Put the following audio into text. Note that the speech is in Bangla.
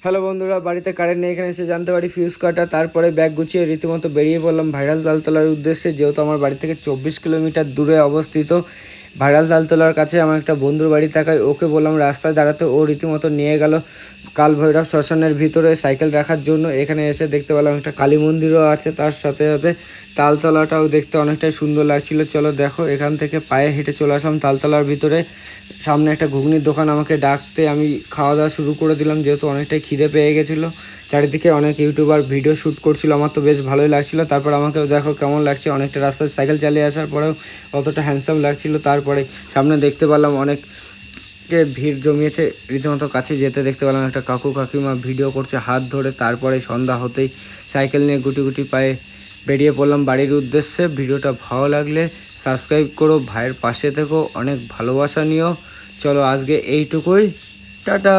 হ্যালো বন্ধুরা, বাড়িতে কারেন্ট নেই, এখানে এসে জানতে পারি ফিউজ কাটা। তারপরে ব্যাগ গুছিয়ে রীতিমতো বেরিয়ে পড়লাম ভাইরাল তালতলার উদ্দেশ্যে, যেহেতু আমার বাড়ি থেকে 24 কিলোমিটার দূরে অবস্থিত। ভাইরাল তালতলার কাছে আমার একটা বন্ধুর বাড়ি থাকায় ওকে বললাম রাস্তায় দাঁড়াতে, ও রীতিমতো নিয়ে গেল কাল ভৈরব শ্মশানের ভিতরে সাইকেল রাখার জন্য। এখানে এসে দেখতে পেলাম একটা কালী মন্দিরও আছে, তার সাথে সাথে তালতলাটাও দেখতে অনেকটাই সুন্দর লাগছিল। চলো দেখো, এখান থেকে পায়ে হেঁটে চলে আসলাম তালতলার ভিতরে। সামনে একটা ঘুগনির দোকান আমাকে ডাকতে আমি খাওয়া দাওয়া শুরু করে দিলাম, যেহেতু অনেকটাই খিদে পেয়ে গেছিলো। চারিদিকে অনেক ইউটিউবার ভিডিও শ্যুট করছিল, আমার তো বেশ ভালোই লাগছিলো। তারপর আমাকেও দেখো কেমন লাগছে, অনেকটা রাস্তায় সাইকেল চালিয়ে আসার পরেও অতটা হ্যান্ডসাম লাগছিল। তারপরে সামনে দেখতে পেলাম অনেক ভিড় জমিয়েছে, রীতিমতো কাছে যেতে দেখতে পেলাম একটা কাকু কাকিমা ভিডিও করছে হাত ধরে। তারপরে সন্ধ্যা হতেই সাইকেল নিয়ে গুটি গুটি পায়ে বেরিয়ে পড়লাম বাড়ির উদ্দেশ্যে। ভিডিওটা ভালো লাগলে সাবস্ক্রাইব করো, ভাইয়ের পাশে থেকো, অনেক ভালোবাসা নিও। চলো আজকে এইটুকুই, টাটা।